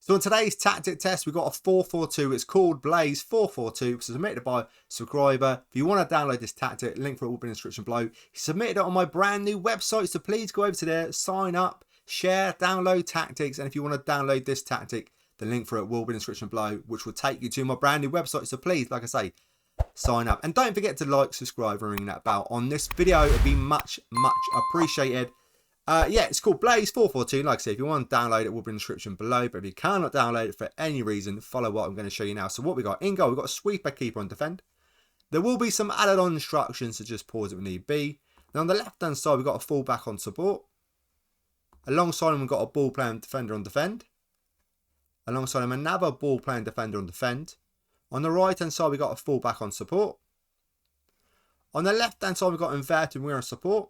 So on today's tactic test, we've got a 4-4-2. It's called Blaze 4-4-2. It's submitted by a subscriber. If you want to download this tactic, link for it will be in the description below. He submitted it on my brand new website, so please go over to there, sign up, share, download tactics. And if you want to download this tactic, the link for it will be in the description below, which will take you to my brand new website. So please, like I say, sign up. And don't forget to like, subscribe, and ring that bell on this video. It'd be much, much appreciated. Yeah, it's called Blaze 442. Like I said, if you want to download it, it will be in the description below. But if you cannot download it for any reason, follow what I'm going to show you now. So what we got in goal, we've got a sweeper, keeper, and defend. There will be some added on instructions, so just pause it when need be. Then on the left hand side, we've got a fullback on support. Alongside him, we've got a ball playing defender on defend. Alongside him, another ball playing defender on defend. On the right hand side, we've got a fullback on support. On the left hand side, we've got inverted winger on support.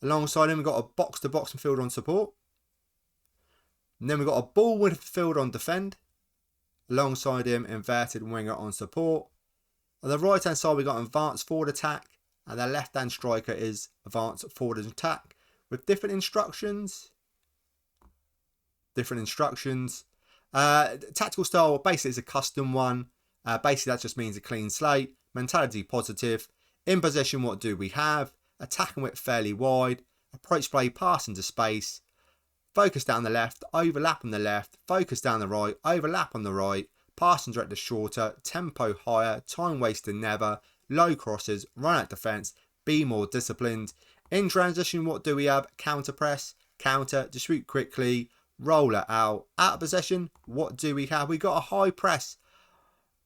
Alongside him, we've got a box-to-box midfielder on support. And then we've got a ball midfielder on defend. Alongside him, inverted winger on support. On the right-hand side, we've got advanced forward attack. And the left-hand striker is advanced forward attack. With different instructions. Tactical style, basically, is a custom one. Basically, that just means a clean slate. Mentality, positive. In possession, what do we have? Attacking width fairly wide, approach play, pass into space, focus down the left, overlap on the left, focus down the right, overlap on the right, passing director shorter, tempo higher, time wasted never, low crosses, run out defence, be more disciplined. In transition, what do we have? Counter press, counter, distribute quickly, roll it out. Out of possession, what do we have? We got a high press,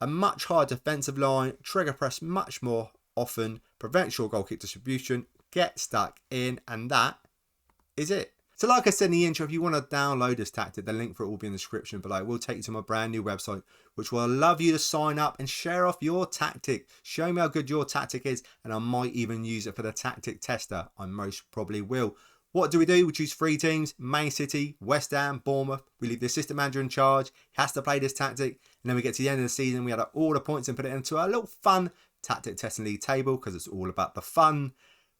a much higher defensive line, trigger press much more often, prevent your goal kick distribution, get stuck in, and that is it. So like I said in the intro, if you want to download this tactic, the link for it will be in the description below. It will take you to my brand new website, which will allow you to sign up and share off your tactic. Show me how good your tactic is, and I might even use it for the tactic tester. I most probably will. What do? We choose 3 teams: Man City, West Ham, Bournemouth. We leave the assistant manager in charge. He has to play this tactic, and then we get to the end of the season. We add up all the points and put it into a little fun tactic testing league table, because it's all about the fun.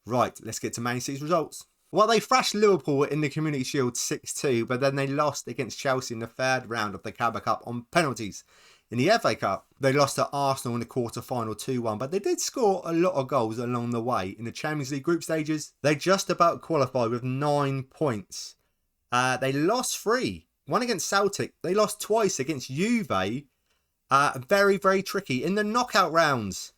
Right, let's get to Man City's results. Well, they thrashed Liverpool in the Community Shield 6-2, but then they lost against Chelsea in the 3rd round of the Carabao Cup on penalties. In the FA Cup, they lost to Arsenal in the quarter-final 2-1, but they did score a lot of goals along the way. In the Champions League group stages, they just about qualified with 9 points. They lost 3. One against Celtic. They lost twice against Juve. Very, very tricky. In the knockout rounds,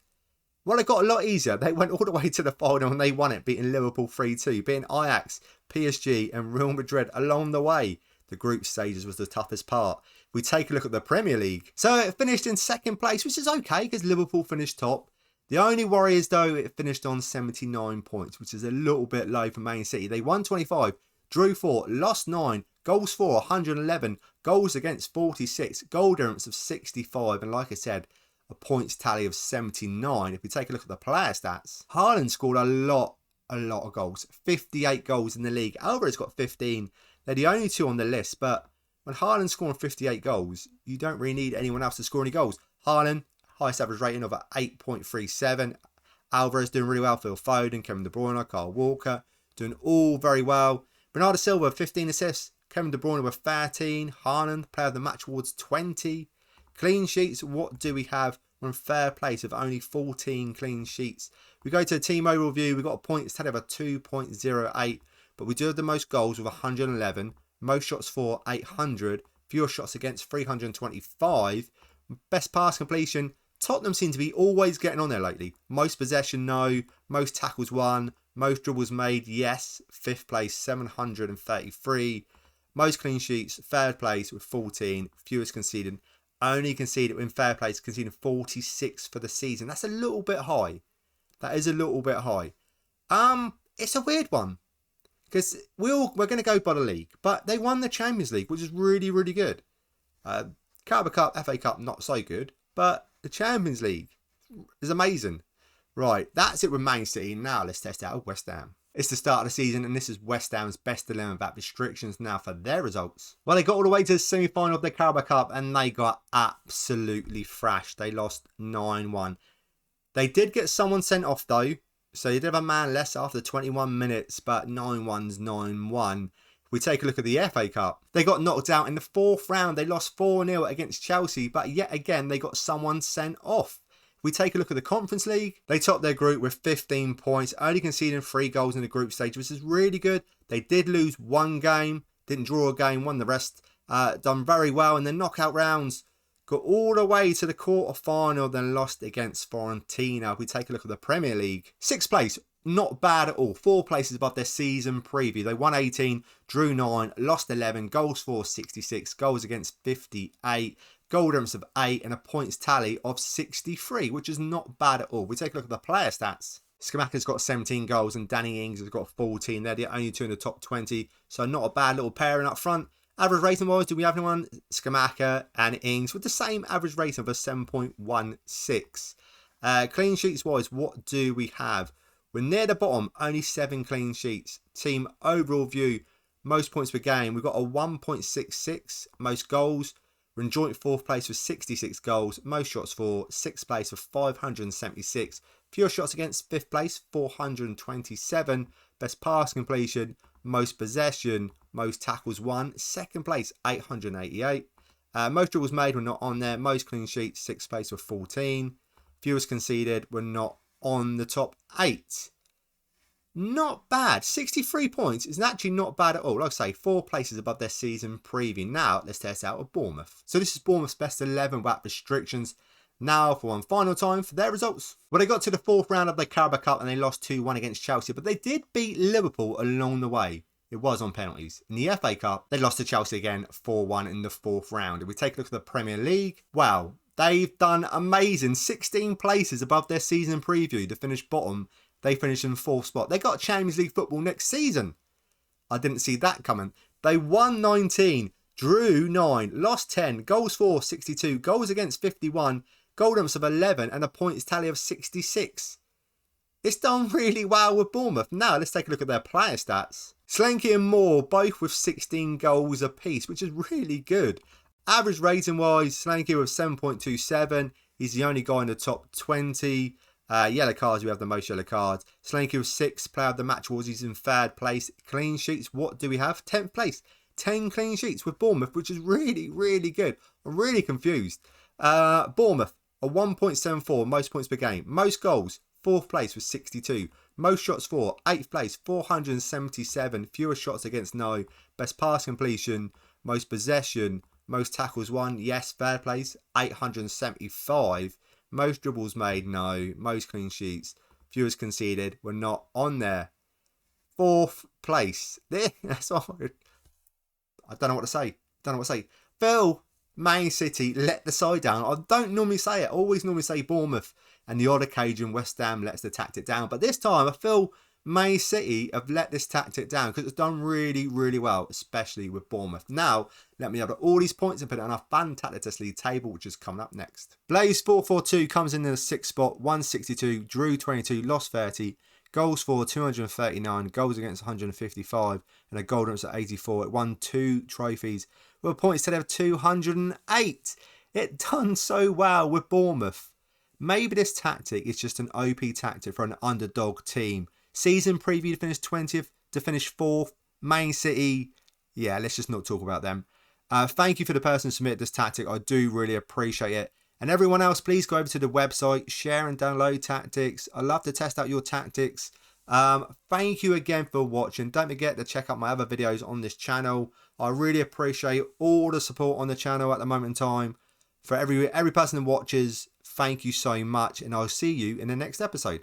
well, it got a lot easier. They went all the way to the final and they won it, beating Liverpool 3-2, beating Ajax, PSG and Real Madrid along the way. The group stages was the toughest part. We take a look at the Premier League. So it finished in 2nd place, which is okay because Liverpool finished top. The only worry is, though, it finished on 79 points, which is a little bit low for Man City. They won 25, drew 4, lost 9, goals for 111, goals against 46, goal difference of 65, and like I said, a points tally of 79. If we take a look at the player stats, Haaland scored a lot of goals. 58 goals in the league. Alvarez got 15. They're the only 2 on the list, but when Haaland's scoring 58 goals, you don't really need anyone else to score any goals. Haaland, highest average rating of 8.37. Alvarez doing really well. Phil Foden, Kevin De Bruyne, Kyle Walker, doing all very well. Bernardo Silva, 15 assists. Kevin De Bruyne with 13. Haaland, player of the match awards, 20. Clean sheets, what do we have? We're in 3rd place with only 14 clean sheets. We go to the team overall view. We've got a points tally of a 2.08, but we do have the most goals with 111, most shots for 800, fewer shots against 325. Best pass completion, Tottenham seem to be always getting on there lately. Most possession, no. Most tackles won. Most dribbles made, yes. 5th place, 733. Most clean sheets, 3rd place with 14. Fewest conceded. Only conceded in 3rd place, conceding 46 for the season. That's a little bit high. That is a little bit high. It's a weird one. Because we're going to go by the league. But they won the Champions League, which is really, really good. Carabao Cup, FA Cup, not so good. But the Champions League is amazing. Right, that's it with Man City. Now let's test out West Ham. It's the start of the season, and this is West Ham's best dilemma about restrictions now for their results. Well, they got all the way to the semi-final of the Carabao Cup, and they got absolutely thrashed. They lost 9-1. They did get someone sent off, though. So you did have a man less after 21 minutes, but 9-1's 9-1. We take a look at the FA Cup. They got knocked out in the 4th round. They lost 4-0 against Chelsea, but yet again, they got someone sent off. We take a look at the Conference League. They topped their group with 15 points, only conceding 3 goals in the group stage, which is really good. They did lose 1 game, didn't draw a game, won the rest. Done very well in the knockout rounds. Got all the way to the quarter-final, then lost against Fiorentina. We take a look at the Premier League. 6th place, not bad at all. 4 places above their season preview. They won 18, drew 9, lost 11, goals for 66, goals against 58, goal difference of 8, and a points tally of 63, which is not bad at all. We take a look at the player stats. Scamacca's got 17 goals and Danny Ings has got 14. They're the only 2 in the top 20, so not a bad little pairing up front. Average rating wise, do we have anyone? Scamacca and Ings with the same average rating of a 7.16. Clean sheets wise, what do we have? We're near the bottom, only 7 clean sheets. Team overall view, most points per game. We've got a 1.66. Most goals. We're in joint 4th place with 66 goals. Most shots for 6th place with 576. Fewer shots against 5th place, 427. Best pass completion. Most possession, most tackles won. 2nd place, 888. Most dribbles made were not on there. Most clean sheets, 6th place with 14. Fewest conceded were not on the top 8. Not bad. 63 points is actually not bad at all. Like I say, 4 places above their season preview. Now, let's test out with Bournemouth. So this is Bournemouth's best 11 without restrictions. Now, for one final time, for their results. Well, they got to the 4th round of the Carabao Cup and they lost 2-1 against Chelsea, but they did beat Liverpool along the way. It was on penalties. In the FA Cup, they lost to Chelsea again 4-1 in the 4th round. If we take a look at the Premier League, wow, they've done amazing. 16 places above their season preview to finish bottom. They finished in 4th spot. They got Champions League football next season. I didn't see that coming. They won 19, drew 9, lost 10, goals for 62, goals against 51, goal difference of 11 and a points tally of 66. It's done really well with Bournemouth. Now let's take a look at their player stats. Slanky and Moore both with 16 goals apiece, which is really good. Average rating wise, Slanky with 7.27. He's the only guy in the top 20. Yellow cards, we have the most yellow cards. Slanky with 6. Player of the match was he's in 3rd place. Clean sheets, what do we have? 10th place. 10 clean sheets with Bournemouth, which is really, really good. I'm really confused. Bournemouth, a 1.74, most points per game. Most goals, 4th place with 62. Most shots for, 8th place, 477. Fewer shots against no. Best pass completion, most possession, most tackles won. Yes, 3rd place, 875. Most dribbles made, no. Most clean sheets, fewest conceded, were not on there. 4th place. That's all. I don't know what to say. Phil, Man City let the side down. I don't normally say it. I always normally say Bournemouth and the odd occasion West Ham lets the tactic down. But this time I feel Man City have let this tactic down because it's done really, really well, especially with Bournemouth. Now, let me add all these points and put it on our Fantastic League table, which is coming up next. Blaze 442 comes in the 6th spot, 162, drew 22, lost 30. Goals for 239, goals against 155, and a goal difference at 84. It won 2 trophies with a points total of 208. It done so well with Bournemouth. Maybe this tactic is just an OP tactic for an underdog team. Season preview to finish 20th, to finish 4th. Man City, yeah, let's just not talk about them. Thank you for the person who submitted this tactic. I do really appreciate it. And everyone else, please go over to the website, share and download tactics. I love to test out your tactics. Thank you again for watching. Don't forget to check out my other videos on this channel. I really appreciate all the support on the channel at the moment in time. For every person who watches, thank you so much. And I'll see you in the next episode.